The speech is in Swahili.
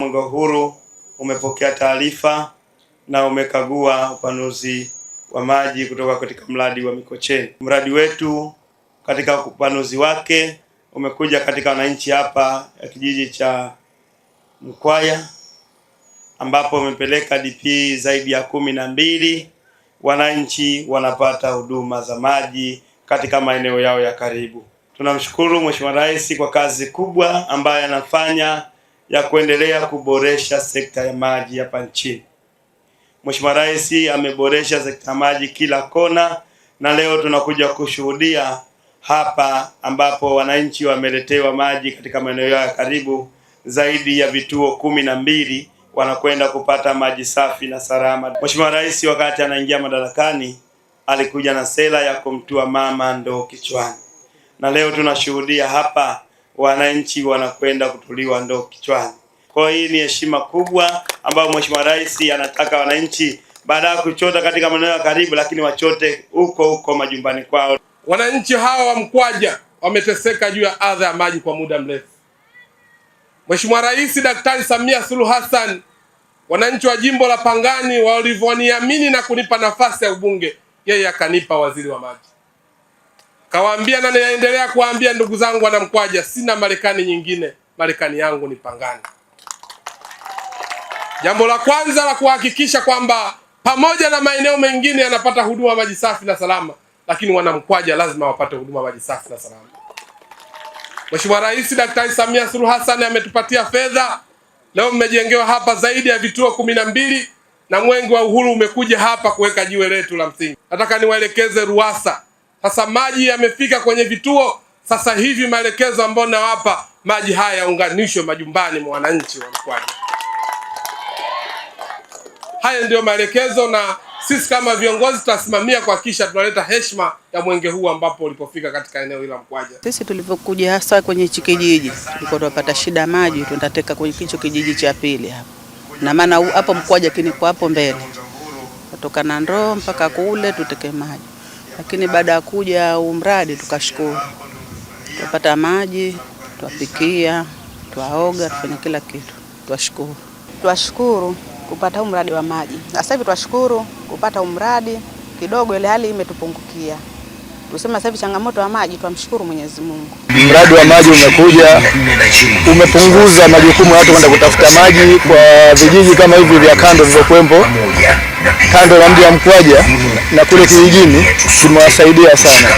Mwenge wa Uhuru umepokea taarifa na umekagua upanuzi wa maji kutoka katika mradi wa Mikocheni. Mradi wetu katika upanuzi wake umekuja katika wananchi hapa ya kijiji cha Mkwaya, ambapo umepeleka DP zaidi ya 12. Wananchi wanapata huduma za maji katika maeneo yao ya karibu. Tunamshukuru Mheshimiwa Rais kwa kazi kubwa ambayo anafanya ya kuendelea kuboresha sekta ya maji hapa nchini. Mheshimiwa Rais ameboresha sekta ya maji kila kona, na leo tunakuja kushuhudia hapa ambapo wananchi wameletewa maji katika maeneo yao ya karibu. Zaidi ya vituo 12 wanakwenda kupata maji safi na salama. Mheshimiwa Rais wakati anaingia madarakani alikuja na sera ya kumtua mama ndoo kichwani, na leo tunashuhudia hapa wananchi wanakwenda kutuliwa ndoo kichwani. Kwa hiyo hii ni heshima kubwa ambayo Mheshimiwa Rais anataka wananchi baada ya kuchota katika maeneo ya karibu, lakini wachote huko majumbani kwao. Wananchi hawa wa Mkwaja wameteseka juu ya adha ya maji kwa muda mrefu. Mheshimiwa Rais Daktari Samia Suluhu Hassan, wananchi wa jimbo la Pangani walivyoniamini na kunipa nafasi ya ubunge, yeye akanipa waziri wa maji. Kawaambia na naendelea kuambia ndugu zangu wana Mkwaja, sina Marekani nyingine, Marekani yangu ni Pangani. Jambo la kwanza la kuhakikisha kwamba pamoja na maeneo mengine yanapata huduma maji safi na salama, lakini wana Mkwaja lazima wapate huduma maji safi na salama. Mheshimiwa Rais Daktari Samia Suluhu Hassan ametupatia fedha. Leo mmejengewa hapa zaidi ya vituo 12 na Mwenge wa Uhuru umekuja hapa kuweka jiwe letu la msingi. Nataka niwaelekeze RUWASA. Sasa maji yamefika kwenye vituo. Sasa hivi maelekezo ambayo nawapa, maji haya yaunganishwe majumbani mwa wananchi wa Mkwaja. Haya ndio maelekezo, na sisi kama viongozi tutasimamia kuhakikisha tunaleta heshima ya mwenge huu ambapo ulipofika katika eneo hili la Mkwaja. Sisi tulipokuja hasa kwenye hichi kijiji tulikuwa tunapata shida maji, tunataka kwenye hicho kijiji cha pili hapo. Na maana hapo Mkwaja kiniko hapo mbele. Kutoka na ndoo mpaka kule tuteke maji. Lakini baada ya kuja mradi tukashukuru. Tupata maji, tuwapikia, tuwaoga, tufanya kila kitu. Tuwashukuru. Tuwashukuru kupata mradi wa maji. Sasa hivi tuwashukuru kupata mradi kidogo, ile hali imetupungukia. Tuseme sasa hivi changamoto ya maji, tuamshukuru Mwenyezi Mungu. Mradi wa maji umekuja, umepunguza majukumu ya watu kwenda kutafuta maji kwa vijiji kama hivi vya kando vilivyokuwepo kando na mji wa Mkwaja na kule kijijini, kimewasaidia sana.